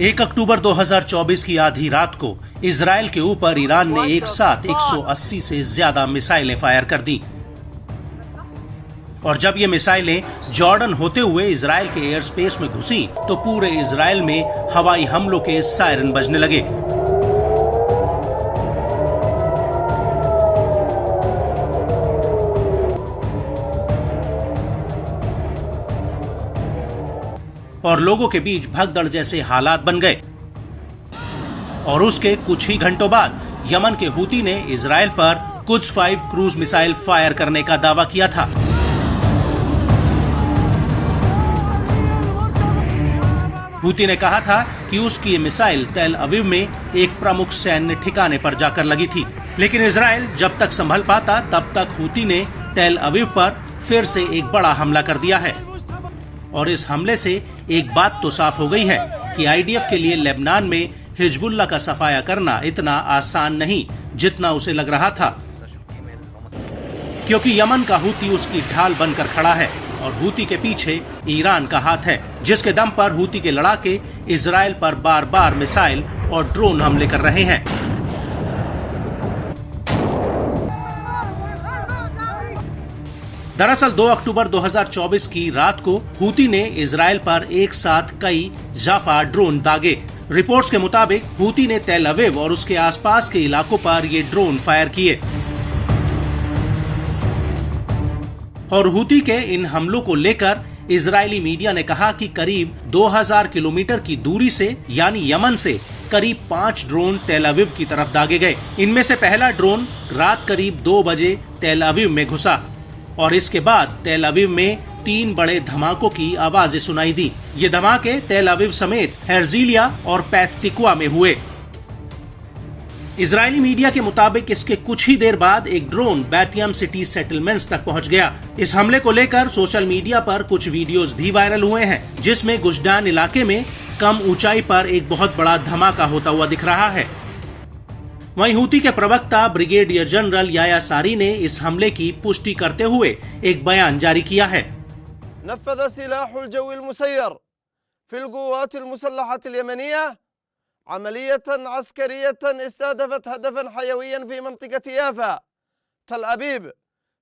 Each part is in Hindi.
1 अक्टूबर 2024 की आधी रात को इजराइल के ऊपर ईरान ने एक साथ 180 से ज्यादा मिसाइलें फायर कर दी और जब ये मिसाइलें जॉर्डन होते हुए इजराइल के एयर स्पेस में घुसी तो पूरे इजराइल में हवाई हमलों के सायरन बजने लगे। और लोगों के बीच भगदड़ जैसे हालात बन गए और उसके कुछ ही घंटों बाद यमन के हूती ने इजराइल पर कुद्स 5 क्रूज मिसाइल फायर करने का दावा किया था। हूती ने कहा था कि उसकी ये मिसाइल तेल अवीव में एक प्रमुख सैन्य ठिकाने पर जाकर लगी थी, लेकिन इजराइल जब तक संभल पाता तब तक हूती ने तेल अवीव पर फिर से एक बड़ा हमला कर दिया है। और इस हमले से एक बात तो साफ हो गई है कि आईडीएफ के लिए लेबनान में हिजबुल्लाह का सफाया करना इतना आसान नहीं जितना उसे लग रहा था, क्योंकि यमन का हूती उसकी ढाल बनकर खड़ा है और हूती के पीछे ईरान का हाथ है, जिसके दम पर हूती के लड़ाके इजराइल पर बार बार मिसाइल और ड्रोन हमले कर रहे हैं। दरअसल 2 अक्टूबर 2024 की रात को हूती ने इजराइल पर एक साथ कई जाफा ड्रोन दागे। रिपोर्ट्स के मुताबिक हूती ने तेल अवीव और उसके आसपास के इलाकों पर ये ड्रोन फायर किए और हूती के इन हमलों को लेकर इजरायली मीडिया ने कहा कि करीब 2000 किलोमीटर की दूरी से यानी यमन से करीब 5 ड्रोन तेल अवीव की तरफ दागे गए। इनमें से पहला ड्रोन रात करीब 2 बजे तेल अवीव में घुसा और इसके बाद तेल अवीव में 3 बड़े धमाकों की आवाजें सुनाई दी। ये धमाके तेल अवीव समेत हेर्जिलिया और पैततिक्वा में हुए। इजरायली मीडिया के मुताबिक इसके कुछ ही देर बाद एक ड्रोन बैतियम सिटी सेटलमेंट्स तक पहुंच गया। इस हमले को लेकर सोशल मीडिया पर कुछ वीडियोस भी वायरल हुए हैं, जिसमें गुजडान इलाके में कम ऊंचाई पर एक बहुत बड़ा धमाका होता हुआ दिख रहा है। वहीं हूती के प्रवक्ता ब्रिगेडियर जनरल याया सारी ने इस हमले की पुष्टि करते हुए एक बयान जारी किया है। नफ़ज़ सिलाहुल जव्विल मुसय्यर फिल क़ुव्वातिल मुसल्लहतिल यमनिया अमलियतन अस्करियतन इस्तहदफत हदफन हयवियन फ़ी मंतिक़त याफ़ा तल अबीब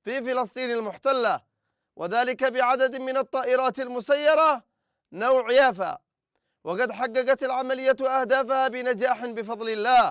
फ़ी फ़िलस्तीन मुहतल्ला वज़ालिका बिअदद मिन अत्ताइरातिल मुसय्यरा नौअ याफ़ा वक़द हक़क़त अल-अमलियतु अहदाफ़हा बिनजाह बिफ़ज़लिल्लाह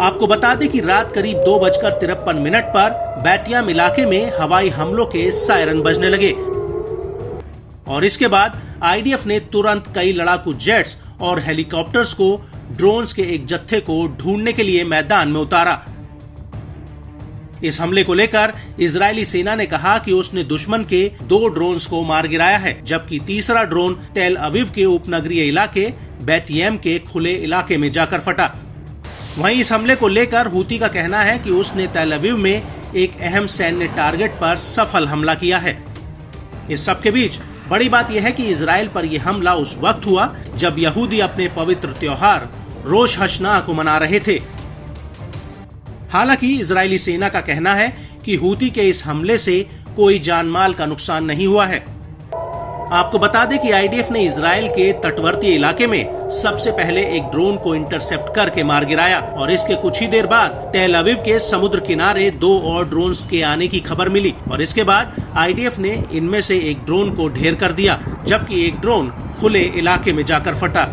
आपको बता दें कि रात करीब 2:53 पर बैटियम इलाके में हवाई हमलों के सायरन बजने लगे और इसके बाद आईडीएफ ने तुरंत कई लड़ाकू जेट्स और हेलीकॉप्टर्स को ड्रोन्स के एक जत्थे को ढूंढने के लिए मैदान में उतारा। इस हमले को लेकर इजरायली सेना ने कहा कि उसने दुश्मन के 2 ड्रोन्स को मार गिराया है, जबकि तीसरा ड्रोन तेल अवीव के उपनगरीय इलाके बैतियम के खुले इलाके में जाकर फटा। वहीं इस हमले को लेकर हूती का कहना है कि उसने तेल अवीव में एक अहम सैन्य टारगेट पर सफल हमला किया है। इस सब के बीच बड़ी बात यह है कि इजराइल पर यह हमला उस वक्त हुआ जब यहूदी अपने पवित्र त्योहार रोश हशना को मना रहे थे। हालांकि इजरायली सेना का कहना है कि हूती के इस हमले से कोई जानमाल का नुकसान नहीं हुआ है। आपको बता दें कि आईडीएफ ने इजराइल के तटवर्ती इलाके में सबसे पहले एक ड्रोन को इंटरसेप्ट करके मार गिराया और इसके कुछ ही देर बाद तेल अवीव के समुद्र किनारे 2 और ड्रोन्स के आने की खबर मिली और इसके बाद आईडीएफ ने इनमें से एक ड्रोन को ढेर कर दिया, जबकि एक ड्रोन खुले इलाके में जाकर फटा।